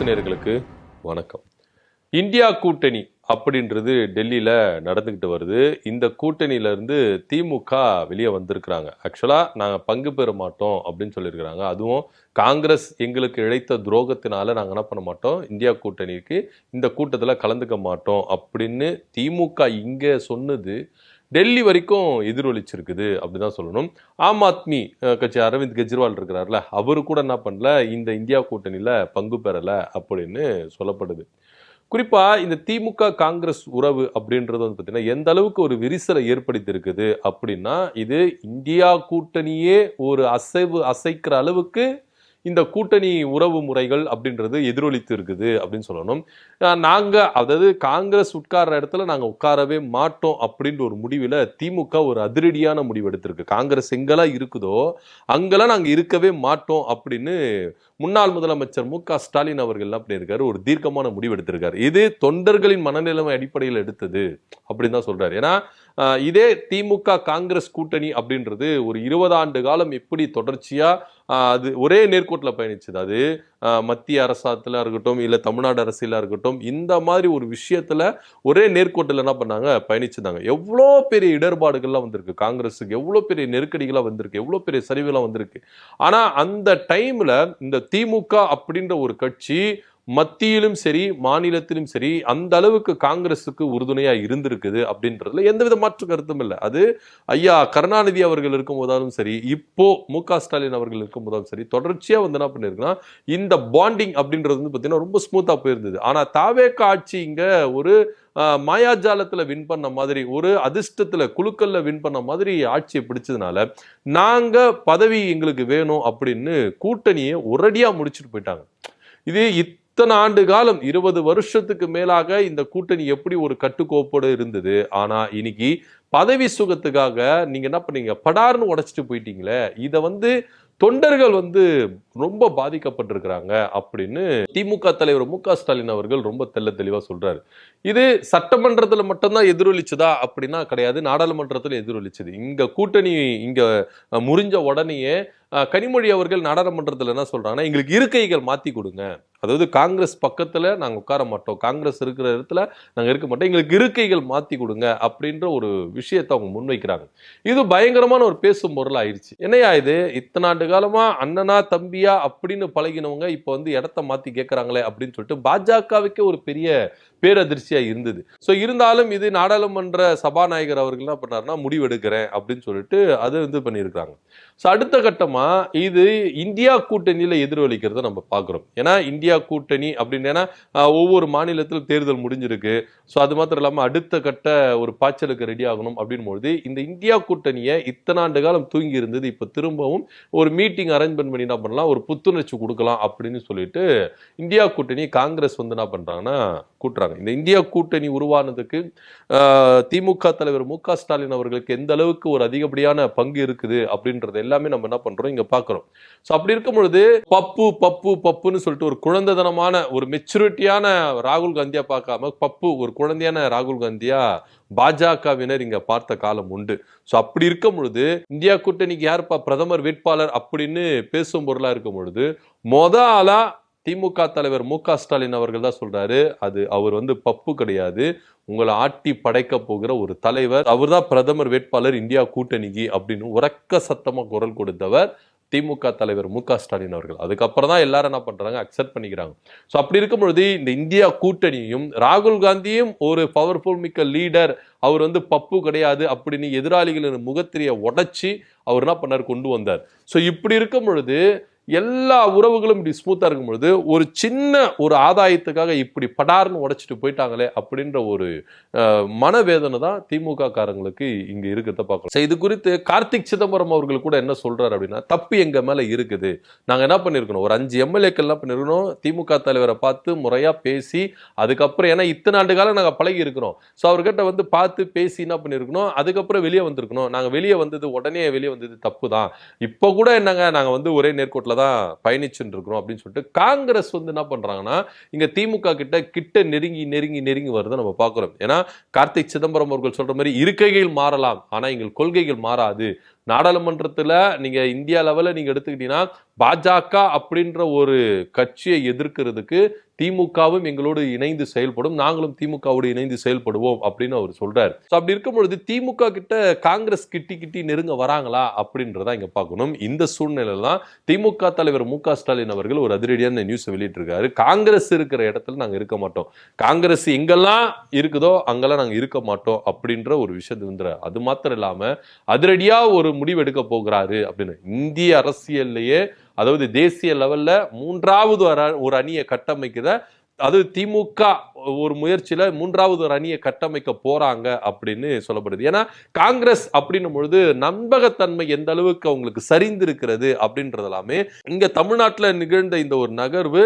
நேயர்களுக்கு வணக்கம். இந்தியா கூட்டணி அப்படின்றது டெல்லியில நடந்துகிட்டு வருது. இந்த கூட்டணியில இருந்து திமுக வெளியே வந்திருக்கிறாங்க. ஆக்சுவலா நாங்க பங்கு பெற மாட்டோம் அப்படின்னு சொல்லியிருக்கிறாங்க. அதுவும் காங்கிரஸ் எங்களுக்கு இழைத்த துரோகத்தினால நாங்க என்ன பண்ண மாட்டோம், இந்தியா கூட்டணிக்கு இந்த கூட்டத்துல கலந்துக்க மாட்டோம் அப்படின்னு திமுக இங்க சொன்னது டெல்லி வரைக்கும் எதிரொலிச்சிருக்குது அப்படிதான் சொல்லணும். ஆம் ஆத்மி கட்சி அரவிந்த் கெஜ்ரிவால் இருக்கிறார்ல, அவரு கூட என்ன பண்ணல, இந்த இந்தியா கூட்டணியில பங்கு பெறல அப்படின்னு சொல்லப்படுது. குறிப்பா இந்த திமுக காங்கிரஸ் உறவு அப்படின்றது வந்து பார்த்தீங்கன்னா எந்த அளவுக்கு ஒரு விரிசலை ஏற்படுத்தி இருக்குது அப்படின்னா, இது இந்தியா கூட்டணியே ஒரு அசைக்கிற அளவுக்கு இந்த கூட்டணி உறவு முறைகள் அப்படின்றது எதிரொலித்து இருக்குது அப்படின்னு சொல்லணும். அதாவது காங்கிரஸ் உட்கார்ற இடத்துல நாங்க உட்காரவே மாட்டோம் அப்படின்ற ஒரு முடிவில் திமுக ஒரு அதிரடியான முடிவு எடுத்திருக்கு. காங்கிரஸ் எங்கெல்லாம் இருக்குதோ அங்கெல்லாம் நாங்க இருக்கவே மாட்டோம் அப்படின்னு முன்னாள் முதலமைச்சர் மு.க.ஸ்டாலின் அவர்கள் என்ன பண்ணியிருக்காரு, ஒரு தீர்க்கமான முடிவு எடுத்திருக்காரு. இது தொண்டர்களின் மனநிலைமை அடிப்படையில் எடுத்தது அப்படின்னு தான் சொல்றாரு. ஏன்னா இதே திமுக காங்கிரஸ் கூட்டணி அப்படின்றது ஒரு 20 ஆண்டு காலம் எப்படி தொடர்ச்சியா அது ஒரே நேர்கோட்டில் பயணிச்சது. அது மத்திய அரசாங்கத்தில் இருக்கட்டும், இல்லை தமிழ்நாடு அரசியலாக இருக்கட்டும், இந்த மாதிரி ஒரு விஷயத்துல ஒரே நேர்கோட்டில் என்ன பண்ணாங்க, பயணிச்சிருந்தாங்க. எவ்வளோ பெரிய இடர்பாடுகள்லாம் வந்திருக்கு காங்கிரஸுக்கு, எவ்வளோ பெரிய நெருக்கடிகளாக வந்திருக்கு, எவ்வளோ பெரிய சரிவுலாம் வந்திருக்கு. ஆனா அந்த டைம்ல இந்த திமுக அப்படின்ற ஒரு கட்சி மத்தியிலும் சரி மாநிலத்திலும் சரி அந்த அளவுக்கு காங்கிரஸுக்கு உறுதுணையா இருந்திருக்குது அப்படின்றதுல எந்தவித மாற்று கருத்தும் இல்லை. அது ஐயா கருணாநிதி அவர்கள் இருக்கும் போதாலும் சரி, இப்போ மு.க.ஸ்டாலின் அவர்கள் இருக்கும் போதாலும் சரி, தொடர்ச்சியா வந்து என்ன பண்ணிருக்குன்னா இந்த பாண்டிங் அப்படின்றது வந்து பார்த்தீங்கன்னா ரொம்ப ஸ்மூத்தா போயிருந்தது. ஆனா தாவேக ஆட்சி இங்க ஒரு மாயாஜாலத்துல வின் பண்ண மாதிரி, ஒரு அதிர்ஷ்டத்துல குழுக்கள்ல வின் பண்ண மாதிரி ஆட்சியை பிடிச்சதுனால நாங்க பதவி எங்களுக்கு வேணும் அப்படின்னு கூட்டணியை ஒரடியா முடிச்சுட்டு போயிட்டாங்க. இது இத்தனை ஆண்டு காலம் 20 வருஷத்துக்கு மேலாக இந்த கூட்டணி எப்படி ஒரு கட்டுக்கோப்போடு இருந்தது. ஆனா இன்னைக்கு பதவி சுகத்துக்காக நீங்க என்ன பண்ணீங்க, படார்னு உடைச்சிட்டு போயிட்டீங்களே. இத வந்து தொண்டர்கள் வந்து ரொம்ப பாதிக்கப்பட்டிருக்கிறாங்க அப்படின்னு திமுக தலைவர் மு.க.ஸ்டாலின் அவர்கள் ரொம்ப தெளிவா சொல்றாரு. இது சட்டமன்றத்துல மட்டும்தான் எதிரொலிச்சதா அப்படின்னா கிடையாது, நாடாளுமன்றத்துல எதிரொலிச்சது. இங்க கூட்டணி இங்க முறிஞ்ச உடனேயே கனிமொழி அவர்கள் நாடாளுமன்றத்தில் என்ன சொல்றாங்கன்னா, எங்களுக்கு இருக்கைகள் மாத்தி கொடுங்க. அதாவது காங்கிரஸ் பக்கத்துல நாங்க உட்கார மாட்டோம், காங்கிரஸ் இருக்கிற இடத்துல நாங்க இருக்க மாட்டோம், எங்களுக்கு இருக்கைகள் மாத்தி கொடுங்க அப்படின்ற ஒரு விஷயத்தை அவங்க முன்வைக்கிறாங்க. இது பயங்கரமான ஒரு பேசும் பொருள் ஆயிடுச்சு. என்னையா இது, இத்தனை ஆண்டு காலமா அண்ணனா தம்பியா அப்படின்னு பழகினவங்க இப்ப வந்து இடத்த மாத்தி கேட்கறாங்களே அப்படின்னு சொல்லிட்டு பாஜகவுக்கே ஒரு பெரிய பேரதிர்ச்சியா இருந்தது. ஸோ இருந்தாலும் இது நாடாளுமன்ற சபாநாயகர் அவர்கள் என்ன பண்ணாருன்னா முடிவெடுக்கிறேன் அப்படின்னு சொல்லிட்டு அது வந்து பண்ணியிருக்காங்க. ஸோ அடுத்த கட்டமா இது இந்தியா கூட்டணியில எதிரொலிக்கிறத நம்ம பார்க்கிறோம். ஏன்னா இந்தியா கூட்டணி அப்படின்னு ஒவ்வொரு மாநிலத்திலும் தேர்தல் முடிஞ்சிருக்கு. ஸோ அது மாத்திரம் இல்லாமல் அடுத்த கட்ட ஒரு பாய்ச்சலுக்கு ரெடி ஆகணும் அப்படின்போது இந்த இந்தியா கூட்டணியை இத்தனை ஆண்டு காலம் தூங்கி இருந்தது இப்போ திரும்பவும் ஒரு மீட்டிங் அரேஞ்ச்மெண்ட் பண்ணி என்ன பண்ணலாம், ஒரு புத்துணர்ச்சி கொடுக்கலாம் அப்படின்னு சொல்லிட்டு இந்தியா கூட்டணி காங்கிரஸ் வந்து என்ன பண்றாங்கன்னா கூட்டுறாங்க. இந்த இந்தியா கூட்டணி உருவானதுக்கு திமுக தலைவர் மு.க.ஸ்டாலின் அவர்களுக்கு எந்த அளவுக்கு ஒரு அதிகப்படியான பங்கு இருக்குது அப்படின்றது எல்லாமே நம்ம என்ன பண்றோம் இங்க பாக்குறோம். சோ அப்படி இருக்கும் பொழுது பப்புன்னு சொல்லிட்டு ஒரு குழந்தைதனமான ஒரு மெச்சூரிட்டியான ராகுல் காந்தியா பார்க்காம பப்பு ஒரு குழந்தையான ராகுல் காந்தியா பாஜகவினர் இங்க பார்த்த காலம் உண்டு. சோ அப்படி இருக்கும் பொழுது இந்தியா கூட்டணிக்கு யாருப்பா பிரதமர் வேட்பாளர் அப்படின்னு பேசும் பொருளா இருக்கும் பொழுது ஆளா திமுக தலைவர் மு.க.ஸ்டாலின் அவர்கள் தான் சொல்றாரு, அது அவர் வந்து பப்பு கிடையாது, உங்களை ஆட்டி படைக்க போகிற ஒரு தலைவர், அவர் தான் பிரதமர் வேட்பாளர் இந்தியா கூட்டணிக்கு அப்படின்னு உரக்க சத்தமா குரல் கொடுத்தவர் திமுக தலைவர் மு.க.ஸ்டாலின் அவர்கள். அதுக்கப்புறம் தான் எல்லாரும் என்ன பண்றாங்க, அக்செப்ட் பண்ணிக்கிறாங்க. ஸோ அப்படி இருக்கும் பொழுது இந்த இந்தியா கூட்டணியும் ராகுல் காந்தியும் ஒரு பவர்ஃபுல் மிக்க லீடர், அவர் வந்து பப்பு கிடையாது அப்படின்னு எதிராளிகளின் முகத்திரையை உடைச்சி அவர் என்ன பண்ணார், கொண்டு வந்தார். ஸோ இப்படி இருக்கும் பொழுது எல்லா உறவுகளும் இப்படி ஸ்மூத்தா இருக்கும் பொழுது ஒரு சின்ன ஒரு ஆதாயத்துக்காக இப்படி படார்னு உடைச்சிட்டு போயிட்டாங்களே அப்படின்ற ஒரு மனவேதனை தான் திமுக காரங்களுக்கு இங்க இருக்கிறத பார்க்கணும். இது குறித்து கார்த்திக் சிதம்பரம் அவர்கள் கூட என்ன சொல்றாரு அப்படின்னா, தப்பு எங்க மேல இருக்குது, நாங்க என்ன பண்ணிருக்கணும், ஒரு 5 எம்எல்ஏக்கள் என்ன பண்ணிருக்கணும், திமுக தலைவரை பார்த்து முறையா பேசி அதுக்கப்புறம், ஏன்னா இத்தனை ஆண்டு காலம் நாங்க பழகி இருக்கிறோம், ஸோ அவர்கிட்ட வந்து பார்த்து பேசி என்ன பண்ணிருக்கணும், அதுக்கப்புறம் வெளியே வந்திருக்கணும். நாங்க வெளியே வந்தது உடனே வெளியே வந்தது தப்பு தான். இப்போ கூட என்னங்க, நாங்க வந்து ஒரே நேர்கோட்டில் தான் பயணிச்சுட்டு இருக்கிறோம் அப்படின்னு சொல்லிட்டு காங்கிரஸ் வந்து என்ன பண்றாங்கன்னா இங்க திமுக கிட்ட நெருங்கி வருதை நம்ம பார்க்கிறோம். ஏன்னா கார்த்திக் சிதம்பரம் அவர்கள் சொல்ற மாதிரி இருக்கைகள் மாறலாம், ஆனா எங்கள் கொள்கைகள் மாறாது. நாடாளுமன்றத்துல நீங்க இந்தியா லெவல்ல நீங்க எடுத்துக்கிட்டீங்கன்னா பாஜக அப்படின்ற ஒரு கட்சியை எதிர்க்கிறதுக்கு திமுகவும் எங்களோடு இணைந்து செயல்படும், நாங்களும் திமுகவோடு இணைந்து செயல்படுவோம் அப்படின்னு அவர் சொல்றாரு. அப்படி இருக்கும் பொழுது திமுக கிட்ட காங்கிரஸ் கிட்டி நெருங்க வராங்களா அப்படின்றத இங்க பார்க்கணும். இந்த சூழ்நிலையில தான் திமுக தலைவர் மு.க. ஸ்டாலின் அவர்கள் ஒரு அதிரடியான நியூஸ் வெளியிட்டிருக்காரு. காங்கிரஸ் இருக்கிற இடத்துல நாங்க இருக்க மாட்டோம், காங்கிரஸ் எங்கெல்லாம் இருக்குதோ அங்கெல்லாம் நாங்க இருக்க மாட்டோம் அப்படின்ற ஒரு விஷயத்து வந்து அது மாத்திரம் இல்லாம அதிரடியா ஒரு முடிவு எடுக்க போகிறாரு அப்படின்னு. இந்திய அரசியல்லையே அதாவது தேசிய லெவல்ல மூன்றாவது ஒரு அணியை கட்டமைக்கிற, அது திமுக ஒரு முயற்சியில மூன்றாவது ஒரு அணியை கட்டமைக்க போறாங்க அப்படின்னு சொல்லப்படுது. ஏன்னா காங்கிரஸ் அப்படின்னும் பொழுது நம்பகத்தன்மை எந்த அளவுக்கு அவங்களுக்கு சரிந்திருக்கிறது அப்படின்றது எல்லாமே இங்க தமிழ்நாட்டில் நிகழ்ந்த இந்த ஒரு நகர்வு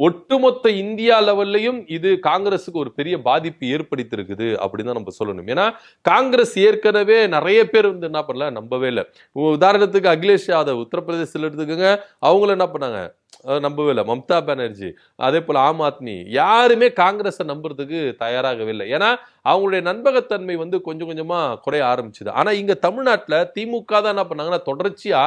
ஒட்டுமொத்த இந்தியா லெவல்லையும் இது காங்கிரஸுக்கு ஒரு பெரிய பாதிப்பு ஏற்படுத்தியிருக்குது அப்படின்னு தான் நம்ம சொல்லணும். ஏன்னா காங்கிரஸ் ஏற்கனவே நிறைய பேர் வந்து என்ன பண்ணல, நம்பவே இல்லை. உதாரணத்துக்கு அகிலேஷ் யாதவ் உத்தரப்பிரதேசத்தில் எடுத்துக்கோங்க, அவங்கள என்ன பண்ணாங்க, நம்பவே இல்லை. மம்தா பானர்ஜி, அதே போல ஆம் ஆத்மி, யாருமே காங்கிரஸை நம்புறதுக்கு தயாராகவே இல்லை. ஏன்னா அவங்களுடைய நம்பகத்தன்மை வந்து கொஞ்சம் கொஞ்சமா குறைய ஆரம்பிச்சுது. ஆனா இங்க தமிழ்நாட்டில் திமுக தான் என்ன பண்ணாங்கன்னா தொடர்ச்சியா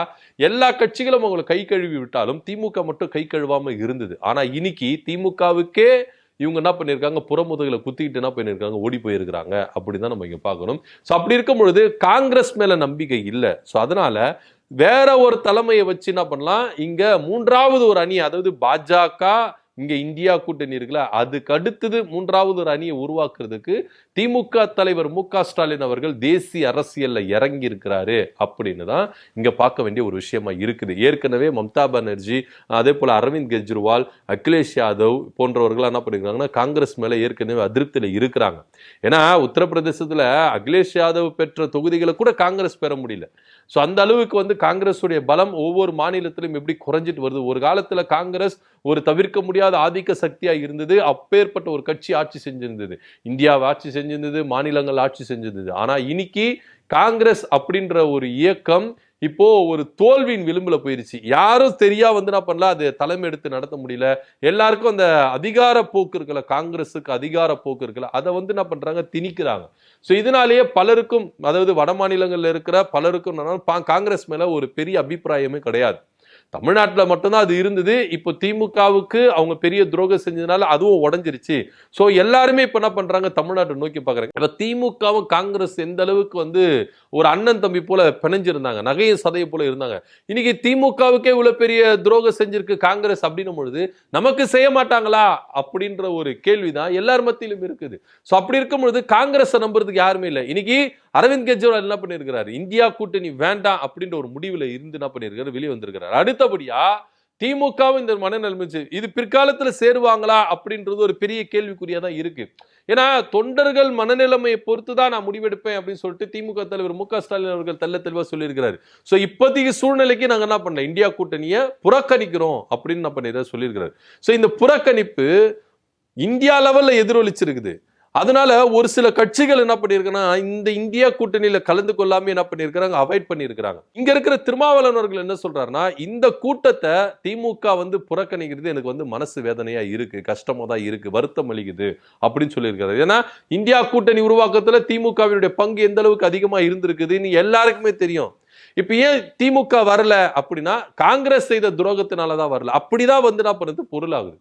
எல்லா கட்சிகளும் அவங்களை கை கழுவி விட்டாலும் திமுக மட்டும் கை கழுவாம இருந்தது. ஆனா இன்னைக்கு திமுகவுக்கே இவங்க என்ன பண்ணிருக்காங்க, புறமுதுகளை குத்திக்கிட்டு என்ன பண்ணிருக்காங்க, ஓடி போயிருக்கிறாங்க அப்படிதான் நம்ம இங்க பார்க்கணும். ஸோ அப்படி இருக்கும் பொழுது காங்கிரஸ் மேல நம்பிக்கை இல்லை. ஸோ அதனால வேற ஒரு தலைமையை வச்சு என்ன பண்ணலாம், இங்க மூன்றாவது ஒரு அணி, அதாவது பாஜக இங்க இந்தியா கூட்டணி இருக்குல்ல, அதுக்கு அடுத்தது மூன்றாவது ஒரு அணியை உருவாக்குறதுக்கு திமுக தலைவர் மு.க. ஸ்டாலின் அவர்கள் தேசிய அரசியல்ல இறங்கி இருக்கிறாரு அப்படின்னு தான் இங்க பார்க்க வேண்டிய ஒரு விஷயமா இருக்குது. ஏற்கனவே மம்தா பானர்ஜி, அதே போல அரவிந்த் கெஜ்ரிவால், அகிலேஷ் யாதவ் போன்றவர்கள் என்ன பண்ணிருக்காங்கன்னா காங்கிரஸ் மேல ஏற்கனவே அதிருப்தியில இருக்கிறாங்க. ஏன்னா உத்தரப்பிரதேசத்துல அகிலேஷ் யாதவ் பெற்ற தொகுதிகளை கூட காங்கிரஸ் பெற முடியல. ஸோ அந்த அளவுக்கு வந்து காங்கிரஸுடைய பலம் ஒவ்வொரு மாநிலத்திலும் எப்படி குறைஞ்சிட்டு வருது. ஒரு காலத்துல காங்கிரஸ் ஒரு தவிர்க்க முடியாத ஆதிக்க சக்தியா இருந்தது, அப்பேற்பட்ட ஒரு கட்சி ஆட்சி செஞ்சிருந்தது, இந்தியாவை ஆட்சி செஞ்சிருந்தது, மாநிலங்கள் ஆட்சி செஞ்சிருந்தது. ஆனா இன்னைக்கு காங்கிரஸ் அப்படின்ற ஒரு இயக்கம் இப்போ ஒரு தோல்வியின் விளிம்புல போயிருச்சு. யாரும் தெரியா வந்து என்ன பண்ணல, அது தலைமை எடுத்து நடத்த முடியல. எல்லாருக்கும் அந்த அதிகார போக்கு இருக்குல்ல, காங்கிரஸுக்கு அதிகார போக்கு இருக்குல்ல, அதை வந்து என்ன பண்றாங்க, திணிக்கிறாங்க. ஸோ இதனாலேயே பலருக்கும், அதாவது வட மாநிலங்கள்ல இருக்கிற பலருக்கும் காங்கிரஸ் மேல ஒரு பெரிய அபிப்பிராயமே கிடையாது. தமிழ்நாட்டில் மட்டும்தான் அது இருந்தது. இப்போ திமுகவுக்கு அவங்க பெரிய துரோகம் செஞ்சதுனால அதுவும் உடஞ்சிருச்சு. ஸோ எல்லாருமே இப்போ என்ன பண்றாங்க, தமிழ்நாட்டை நோக்கி பார்க்குறாங்க. இப்போ திமுகவும் காங்கிரஸ் எந்த அளவுக்கு வந்து ஒரு அண்ணன் தம்பி போல பிணைஞ்சிருந்தாங்க, நகையும் சதையை போல இருந்தாங்க. இன்னைக்கு திமுகவுக்கே இவ்வளவு பெரிய துரோகம் செஞ்சிருக்கு காங்கிரஸ் அப்படின்னும் பொழுது நமக்கு செய்ய மாட்டாங்களா அப்படின்ற ஒரு கேள்விதான் எல்லார் மத்தியிலும் இருக்குது. ஸோ அப்படி இருக்கும் பொழுது காங்கிரஸை நம்புறதுக்கு யாருமே இல்லை. இன்னைக்கு அரவிந்த் கெஜ்ரிவால் என்ன பண்ணிருக்கிறாரு, இந்தியா கூட்டணி வேண்டாம் அப்படின்ற ஒரு முடிவுல இருந்து என்ன பண்ணிருக்காரு, வெளியே வந்திருக்கிறார். அடுத்தபடியா திமுகவும் இந்த மனநிலைமை, இது பிற்காலத்துல சேருவாங்களா அப்படின்றது ஒரு பெரிய கேள்விக்குறியா தான் இருக்கு. ஏன்னா தொண்டர்கள் மனநிலைமையை பொறுத்து தான் நான் முடிவெடுப்பேன் அப்படின்னு சொல்லிட்டு திமுக தலைவர் மு.க. ஸ்டாலின் அவர்கள் தெல்ல தெளிவா சொல்லியிருக்கிறாரு. ஸோ இப்போதைக்கு சூழ்நிலைக்கு நாங்க என்ன பண்ணல, இந்தியா கூட்டணியை புறக்கணிக்கிறோம் அப்படின்னு என்ன பண்ணிருக்காரு சொல்லியிருக்கிறாரு. ஸோ இந்த புறக்கணிப்பு இந்தியா லெவல்ல எதிரொலிச்சிருக்குது. அதனால ஒரு சில கட்சிகள் என்ன பண்ணிருக்குன்னா இந்த இந்தியா கூட்டணியில கலந்து கொள்ளாம என்ன பண்ணிருக்கிறாங்க, அவாய்ட் பண்ணிருக்கிறாங்க. இங்க இருக்கிற திருமாவளவன் அவர்கள் என்ன சொல்றாருன்னா, இந்த கூட்டத்தை திமுக வந்து புறக்கணிக்கிறது எனக்கு வந்து மனசு வேதனையா இருக்கு, கஷ்டமா தான் இருக்கு, வருத்தம் அளிக்குது அப்படின்னு சொல்லியிருக்காரு. ஏன்னா இந்தியா கூட்டணி உருவாக்கத்துல திமுகவினுடைய பங்கு எந்த அளவுக்கு அதிகமா இருந்திருக்குதுன்னு எல்லாருக்குமே தெரியும். இப்ப ஏன் திமுக வரல அப்படின்னா காங்கிரஸ் செய்த துரோகத்தினாலதான் வரல, அப்படிதான் வந்து என்ன பண்ணுறது பொருளாகுது.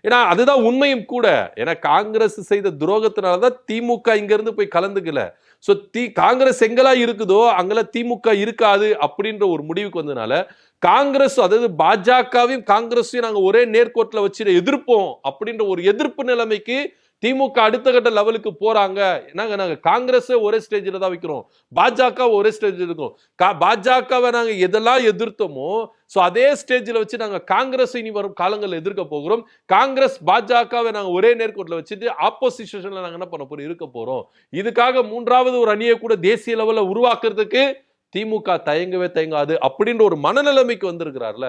ஏன்னா அதுதான் உண்மையும் கூட. ஏன்னா காங்கிரஸ் செய்த துரோகத்தினாலதான் திமுக இங்க இருந்து போய் கலந்துக்கல. சோ காங்கிரஸ் எங்கெல்லாம் இருக்குதோ அங்கெல்லாம் திமுக இருக்காது அப்படின்ற ஒரு முடிவுக்கு வந்ததுனால காங்கிரஸ், அதாவது பாஜகவையும் காங்கிரஸையும் நாங்க ஒரே நேர்கோட்டில் வச்சு எதிர்ப்போம் அப்படின்ற ஒரு எதிர்ப்பு நிலைமைக்கு திமுக அடுத்த கட்ட லெவலுக்கு போறாங்க. நாங்க காங்கிரஸ் ஒரே ஸ்டேஜ்ல தான் வைக்கிறோம், பாஜக ஒரே ஸ்டேஜ்ல இருக்கும். பாஜகவை நாங்க எதெல்லாம் எதிர்த்தோமோ சோ அதே ஸ்டேஜ்ல வச்சு நாங்க காங்கிரஸ் இனி வரும் காலங்களில் எதிர்க்க போகிறோம். காங்கிரஸ் பாஜகவை நாங்க ஒரே நேர்கோட்டில் வச்சுட்டு ஆப்போசிஷன்ல நாங்க என்ன பண்ண போறோம், இருக்க போறோம். இதுக்காக மூன்றாவது ஒரு அணியை கூட தேசிய லெவல்ல உருவாக்குறதுக்கு திமுக தயங்கவே தயங்காது அப்படின்ற ஒரு மனநிலைமைக்கு வந்திருக்கிறார்ல.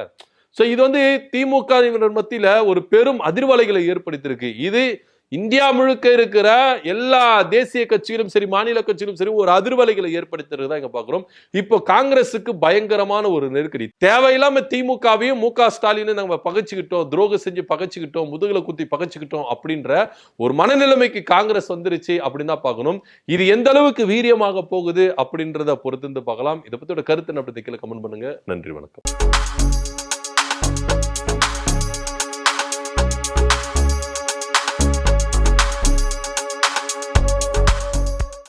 சோ இது வந்து திமுக மத்தியில ஒரு பெரும் அதிர்வலைகளை ஏற்படுத்தியிருக்கு. இது இந்தியா முழுக்க இருக்கிற எல்லா தேசிய கட்சிகளும் சரி, மாநில கட்சிகளும் சரி, ஒரு அதிர்வலைகளை ஏற்படுத்துறதா இங்க பாக்குறோம். இப்போ காங்கிரஸுக்கு பயங்கரமான ஒரு நெருக்கடி. தேவையில்லாம திமுகவையும் மு.க. ஸ்டாலின் நம்ம பகைச்சுக்கிட்டோம், துரோகம் செஞ்சு பகைச்சுக்கிட்டோம், முதுகுல குத்தி பகைச்சுக்கிட்டோம் அப்படின்ற ஒரு மனநிலைமைக்கு காங்கிரஸ் வந்துருச்சு அப்படின்னு தான் பார்க்கணும். இது எந்த அளவுக்கு வீரியமாக போகுது அப்படின்றத பொறுத்து பார்க்கலாம். இதை பத்தியோட கருத்து என்ன கமெண்ட் பண்ணுங்க. நன்றி, வணக்கம்.